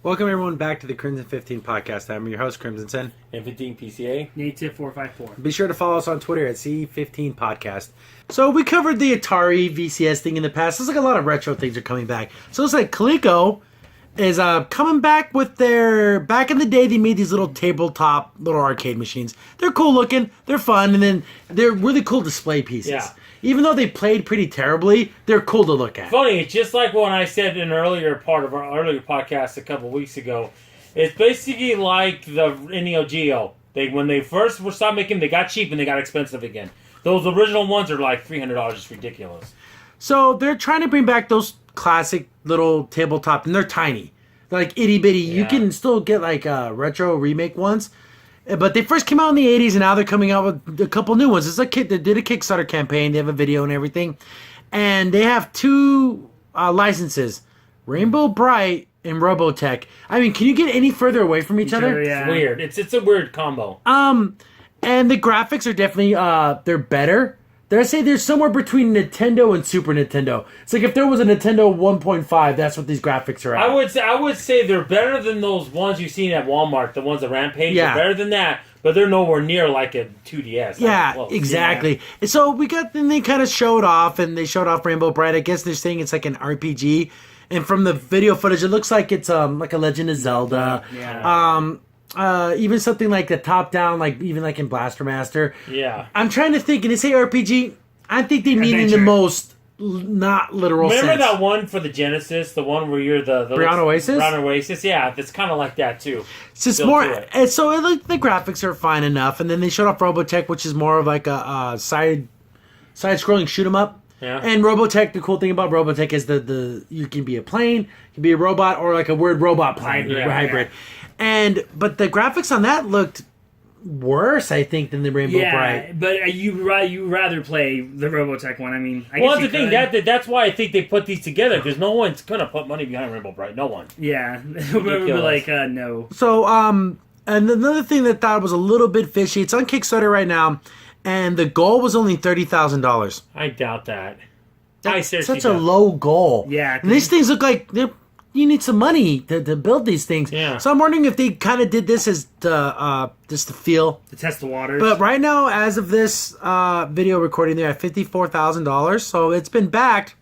Welcome everyone back to the Crimson 15 podcast. I'm your host, Crimson Sen. And 15 PCA. Native 454. Be sure to follow us on Twitter at C15 Podcast. So we covered the Atari VCS thing in the past. Looks like a lot of retro things are coming back. So it's like Coleco is coming back with their... Back in the day, they made these little tabletop, little arcade machines. They're cool looking. They're fun. And then they're really cool display pieces. Yeah. Even though they played pretty terribly, they're cool to look at. Funny, it's just like when I said in an earlier part of our earlier podcast a couple weeks ago. It's basically like the Neo Geo. When they first were stopped making, they got cheap and they got expensive again. Those original ones are like $300. It's ridiculous. So they're trying to bring back those classic little tabletop, and they're tiny. They're like itty bitty. Yeah. You can still get like retro remake ones. But they first came out in the 80s, and now they're coming out with a couple new ones. It's a kid that did a Kickstarter campaign. They have a video and everything. And they have two licenses, Rainbow Bright and Robotech. I mean, can you get any further away from each other? Yeah. It's weird. It's a weird combo. And the graphics are definitely, they're better. I'd say they're somewhere between Nintendo and Super Nintendo. It's like if there was a Nintendo 1.5, that's what these graphics are at. I would say they're better than those ones you've seen at Walmart, the ones that Rampage. Yeah. They're better than that, but they're nowhere near like a 2DS. Yeah, exactly. Yeah. So then they kind of showed off, and they showed off Rainbow Bright. I guess they're saying it's like an RPG. And from the video footage, it looks like it's like a Legend of Zelda. Yeah. Even something like the top-down, like even like in Blaster Master. Yeah. I'm trying to think, and they say RPG, I think they mean in the most not literal sense. Remember that one for the Genesis, the one where you're the Brown Oasis? Brown Oasis, yeah, it's kind of like that too. It's just more, and so the graphics are fine enough, and then they showed off Robotech, which is more of like a side-scrolling shoot 'em up. Yeah. And Robotech, the cool thing about Robotech is the you can be a plane, you can be a robot, or like a weird robot plane hybrid. But the graphics on that looked worse, I think, than the Rainbow Bright. Yeah, but you rather play the Robotech one. I mean, I well, guess the thing that's why I think they put these together, because no one's gonna put money behind Rainbow Bright. No one. Yeah, we're like no. So and another thing that I thought was a little bit fishy. It's on Kickstarter right now, and the goal was only $30,000. I doubt that. That's such a low goal. Yeah, and these things look like you need some money to build these things. Yeah. So I'm wondering if they kind of did this as just to feel. To test the waters. But right now, as of this video recording, they're at $54,000. So it's been backed.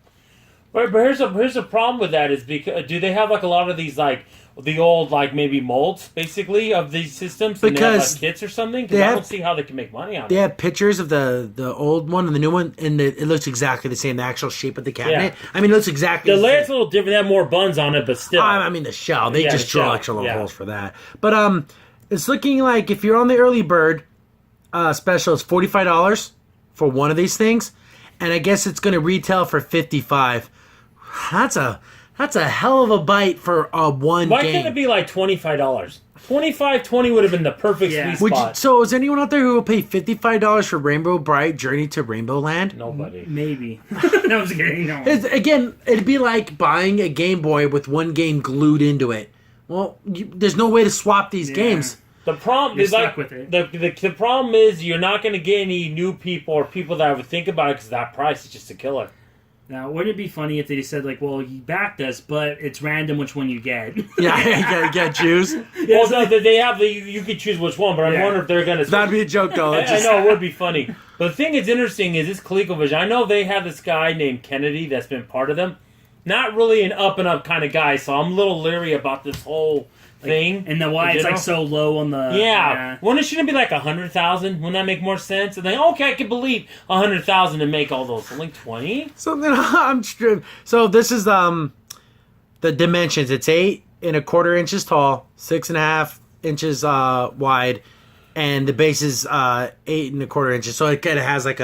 But here's a problem with that is because do they have like a lot of these like the old like maybe molds basically of these systems and they have like kits or something? Because I don't see how they can make money on it. They have pictures of the old one and the new one, and it looks exactly the same. The actual shape of the cabinet. Yeah. I mean, it looks exactly the layer's a little different. They have more buns on it, but still. I mean, the shell. They just drill extra little holes for that. But it's looking like if you're on the early bird special, it's $45 for one of these things, and I guess it's going to retail for $55. That's a hell of a bite for one game. Why can't it be like $25? $25.20 would have been the perfect sweet spot. So is anyone out there who will pay $55 for Rainbow Bright Journey to Rainbow Land? Nobody. Maybe. No, I was kidding. No. Again, it'd be like buying a Game Boy with one game glued into it. Well, there's no way to swap these games. The problem You're is stuck with it. The problem is you're not going to get any new people or people that would think about it because that price is just a killer. Now, wouldn't it be funny if they just said, like, well, you backed us, but it's random which one you get? Yeah, you gotta choose. Well, no, they have you could choose which one, but I wonder if they're going to... That'd be a joke, though. I know, it would be funny. But the thing that's interesting is this ColecoVision. I know they have this guy named Kennedy that's been part of them. Not really an up-and-up kind of guy, so I'm a little leery about this whole thing. And then why it's like so low on the... Yeah. Well, it shouldn't be like 100,000. Wouldn't that make more sense? And then, okay, I can believe 100,000 to make all those. Only 20? So this is the dimensions. It's 8 1/4 inches tall, 6.5 inches wide, and the base is 8 1/4 inches. So it kind of has like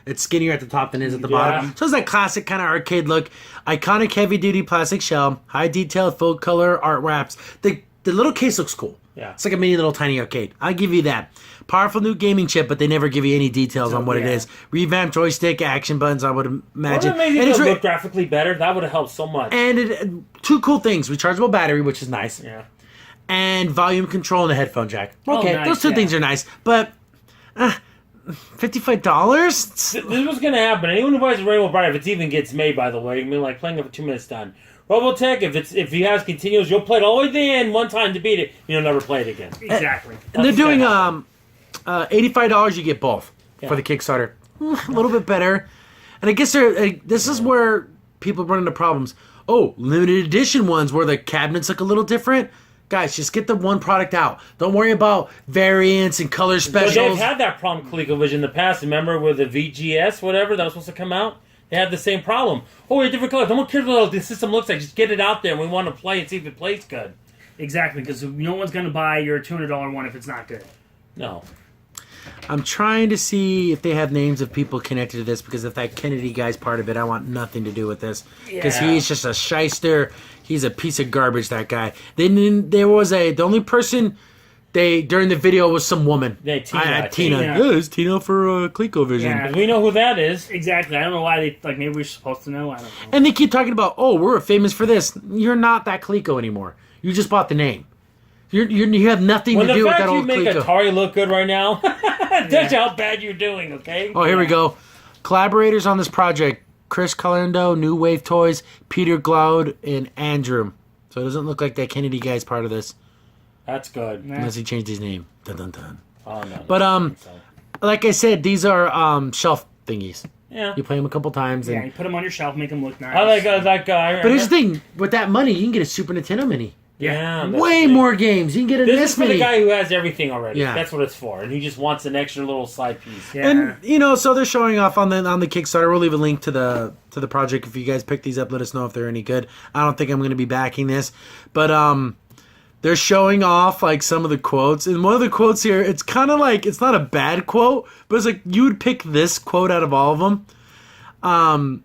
it's skinnier at the top than it is at the bottom. So it's that classic kind of arcade look. Iconic heavy-duty plastic shell, high-detailed full-color art wraps. The little case looks cool. Yeah. It's like a mini little tiny arcade. I'll give you that. Powerful new gaming chip, but they never give you any details on what it is. Revamped joystick, action buttons, I would imagine. Or maybe it look graphically better. That would have helped so much. And two cool things. Rechargeable battery, which is nice. Yeah. And volume control and a headphone jack. Okay, nice, those two things are nice. But $55? This is what's gonna happen. Anyone who buys a Rainbow Bright, if it even gets made, by the way, I mean, like playing it for 2 minutes done. Robotech, if he has continues, you'll play it all the way to the end one time to beat it. You'll never play it again. Exactly. And they're doing $85. You get both for the Kickstarter. A little bit better. And I guess this is where people run into problems. Oh, limited edition ones where the cabinets look a little different. Guys, just get the one product out. Don't worry about variants and color specials. But they've had that problem, ColecoVision, in the past. Remember with the VGS, whatever, that was supposed to come out? They had the same problem. Oh, we have different colors. Don't care what the system looks like. Just get it out there, and we want to play and see if it plays good. Exactly, because no one's going to buy your $200 one if it's not good. No. I'm trying to see if they have names of people connected to this, because if that Kennedy guy's part of it, I want nothing to do with this. Because he's just a shyster. He's a piece of garbage, that guy. Then there was the only person during the video was some woman. Yeah, Tina. Tina. Yeah, it's Tina for ColecoVision. Yeah. We know who that is. Exactly. I don't know why they, maybe we're supposed to know. I don't know. And they keep talking about, oh, we're famous for this. You're not that Coleco anymore. You just bought the name. You have nothing to do with that old Coleco. When the fact you make Atari look good right now, that's how bad you're doing, okay? Oh, here we go. Collaborators on this project: Chris Calendo, New Wave Toys, Peter Glaude, and Andrew. So it doesn't look like that Kennedy guy's part of this. That's good. Unless he changed his name. Dun, dun, dun. Oh, no. But, like I said, these are shelf thingies. Yeah. You play them a couple times. And Yeah, you put them on your shelf, make them look nice. I like that guy. But here's the thing. With that money, you can get a Super Nintendo Mini. Yeah. Way more games. You can get a This NES is for Mini. the guy who has everything already. Yeah. That's what it's for. And he just wants an extra little side piece. Yeah. And so they're showing off on the Kickstarter. We'll leave a link to the project if you guys pick these up. Let us know if they're any good. I don't think I'm going to be backing this, but they're showing off like some of the quotes. And one of the quotes here, it's kind of like, it's not a bad quote, but it's like you would pick this quote out of all of them.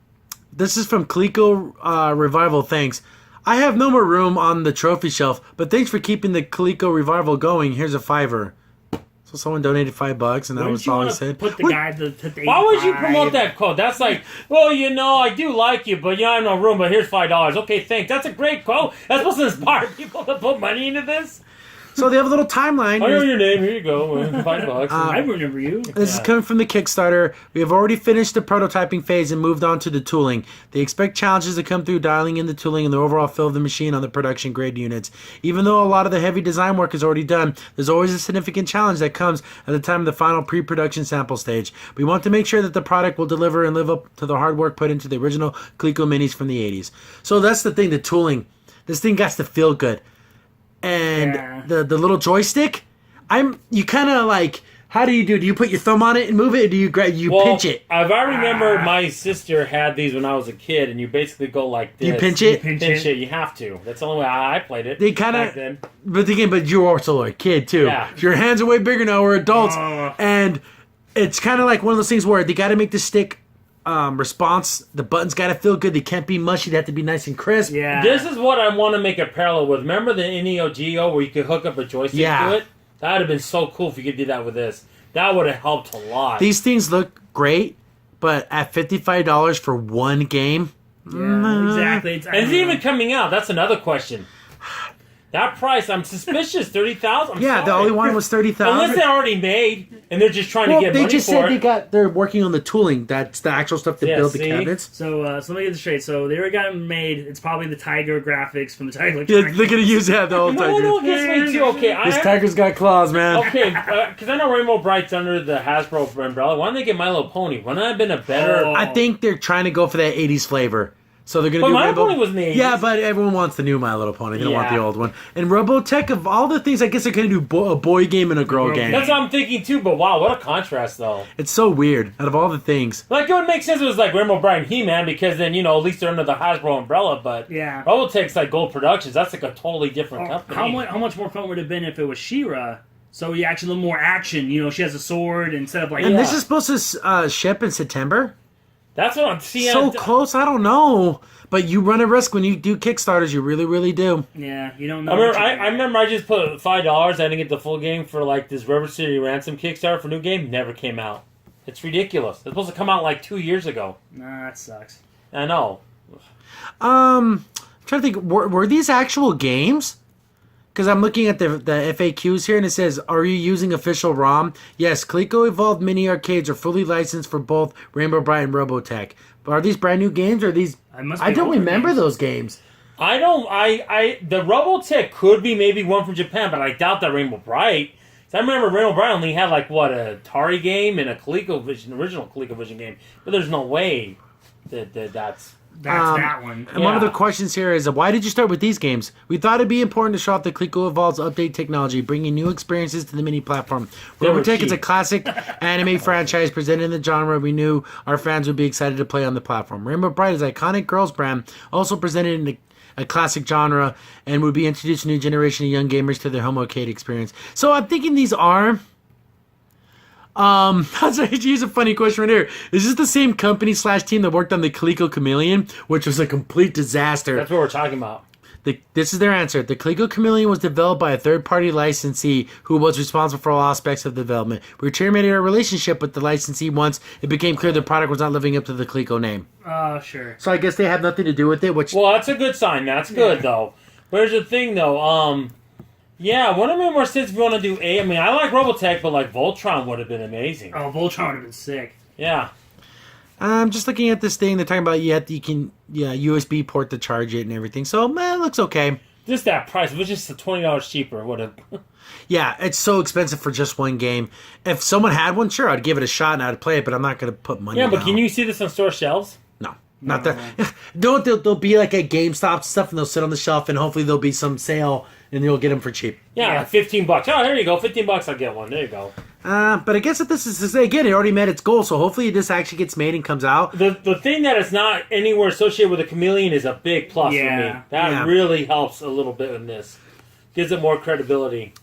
This is from Coleco Revival. Thanks. I have no more room on the trophy shelf, but thanks for keeping the Coleco Revival going. Here's a $5. So someone donated $5, and that was all he said. Put the guy to the Why would you promote that quote? That's like, well, I do like you, but I have no room, but here's $5. Okay, thanks. That's a great quote. That's supposed to inspire people to put money into this. So they have a little timeline. I know your name. Here you go. $5. I remember you. This is coming from the Kickstarter. We have already finished the prototyping phase and moved on to the tooling. They expect challenges to come through dialing in the tooling and the overall feel of the machine on the production grade units. Even though a lot of the heavy design work is already done, there's always a significant challenge that comes at the time of the final pre-production sample stage. We want to make sure that the product will deliver and live up to the hard work put into the original Coleco Minis from the 80s. So that's the thing, the tooling. This thing got to feel good. And the little joystick, you kind of like, how do you do? Do you put your thumb on it and move it, or do you pinch it? I remember my sister had these when I was a kid, and you basically go like this. You pinch it? Pinch it. You have to. That's the only way I played it. They kind of, but you're also a kid too. Yeah. Your hands are way bigger now. We're adults, and it's kind of like one of those things where they got to make the stick response. The buttons got to feel good. They can't be mushy. They have to be nice and crisp. Yeah. This is what I want to make a parallel with. Remember the Neo Geo where you could hook up a joystick to it? That would have been so cool if you could do that with this. That would have helped a lot. These things look great, but at $55 for one game, exactly. And it's even coming out. That's another question. That price, I'm suspicious. 30,000. Yeah, the only one was 30,000. Unless they're already made and they're just trying to get money for it. They just said they're working on the tooling. That's the actual stuff that build the cabinets. So let me get this straight. So they already got it made. It's probably the Tiger graphics from the Tiger. Yeah, they're gonna use that the whole Tiger. No, gets me too. Okay, this Tiger's got claws, man. Okay, because I know Rainbow Bright's under the Hasbro umbrella. Why don't they get My Little Pony? Wouldn't that have been a better? I think they're trying to go for that '80s flavor. So they're gonna do My Rainbow. Little Pony was in the 80s. Yeah, but everyone wants the new My Little Pony. They don't want the old one. And Robotech, of all the things, I guess they're gonna do a boy game and a girl game. That's what I'm thinking too. But wow, what a contrast though. It's so weird. Out of all the things, like it would make sense if it was like Rainbow Bright and He-Man because then at least they're under the Hasbro umbrella. But Robotech's like Gold Productions. That's like a totally different company. How much more fun would it have been if it was She-Ra? So you actually a little more action. She has a sword instead of like. And this is supposed to ship in September. That's what I'm seeing. So close. I don't know. But you run a risk when you do Kickstarters. You really, really do. Yeah, you don't know. I remember I just put $5. I didn't get the full game for like this River City Ransom Kickstarter for new game. Never came out. It's ridiculous. It's supposed to come out like 2 years ago. Nah, that sucks. I know. I'm trying to think. Were these actual games? Because I'm looking at the FAQs here, and it says, "Are you using official ROM?" Yes, Coleco Evolved mini arcades are fully licensed for both Rainbow Bright and Robotech. But are these brand new games? Or are these? must be I don't older remember games. those games. The Robotech could be maybe one from Japan, but I doubt that Rainbow Bright. So I remember Rainbow Bright only had like what, a Atari game and a original ColecoVision game. But there's no way that's. That one. And one of the questions here is, why did you start with these games? We thought it'd be important to show off the Coleco Evolved's update technology, bringing new experiences to the mini platform. Robotech is a classic anime franchise presented in the genre we knew our fans would be excited to play on the platform. Rainbow Bright is an iconic girls brand, also presented in a classic genre, and would be introduced to a new generation of young gamers to their home arcade experience. So I'm thinking these are... here's a funny question right here. Is this the same company / team that worked on the Coleco Chameleon, which was a complete disaster? That's what we're talking about. This is their answer. The Coleco Chameleon was developed by a third-party licensee who was responsible for all aspects of the development. We terminated our relationship with the licensee once it became clear the product was not living up to the Coleco name. Sure. So I guess they have nothing to do with it, which... Well, that's a good sign. That's good, though. But here's the thing, though. Yeah, wouldn't it make more sense if you want to do I mean, I like Robotech, but like Voltron would have been amazing. Oh, Voltron would have been sick. Yeah. I'm just looking at this thing. They're talking about you can USB port to charge it and everything. So, it looks okay. Just that price. It was just $20 cheaper. Would have. Yeah, it's so expensive for just one game. If someone had one, sure, I'd give it a shot and I'd play it, but I'm not going to put money Yeah, but down. can you see this on store shelves? No. Not that. They'll be like at GameStop stuff, and they'll sit on the shelf, and hopefully there'll be some sale, and you'll get them for cheap. Yeah, like $15. Oh, there you go. $15, I'll get one. There you go. But I guess that this is, again, it already met its goal, so hopefully this actually gets made and comes out. The thing that is not anywhere associated with a Chameleon is a big plus for me. That really helps a little bit in this. Gives it more credibility.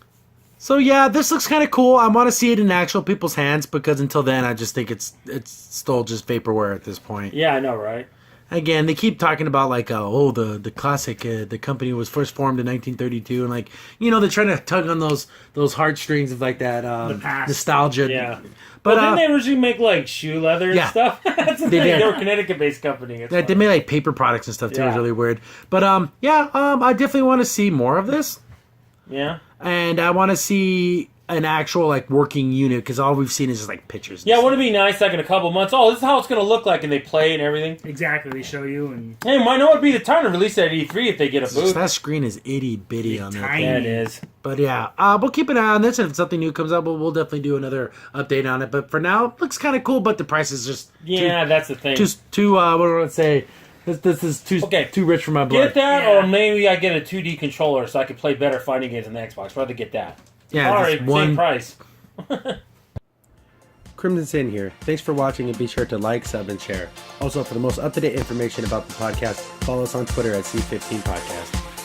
So yeah, this looks kind of cool. I want to see it in actual people's hands, because until then, I just think it's still just vaporware at this point. Yeah, I know, right? Again, they keep talking about like, the classic, the company was first formed in 1932, and like, they're trying to tug on those heartstrings of like that The past. nostalgia. Yeah. But didn't they originally make like shoe leather and stuff? That's the thing. did. They were a Connecticut-based company. They made like paper products and stuff too. It was Yeah. really weird. But I definitely want to see more of this. Yeah. And I want to see an actual like working unit, because all we've seen is just like pictures. Yeah, wouldn't it be nice like in a couple months? Oh, this is how it's going to look like, and they play and everything. Exactly, they show you and Hey, might not be the time to release that at E3 if they get a booth. That screen is itty bitty on that. tiny. Yeah, it is. But yeah, we'll keep an eye on this, and if something new comes up, we'll definitely do another update on it. But for now, it looks kind of cool, but the price is just That's the thing. too what do I say? This is too rich for my blood. Get that, Yeah. or maybe I get a 2D controller so I can play better fighting games on the Xbox. I'd rather get that. Yeah, Sorry, just one same price. Crimson Sin here. Thanks for watching, and be sure to like, sub, and share. Also, for the most up-to-date information about the podcast, follow us on Twitter at C15 Podcast.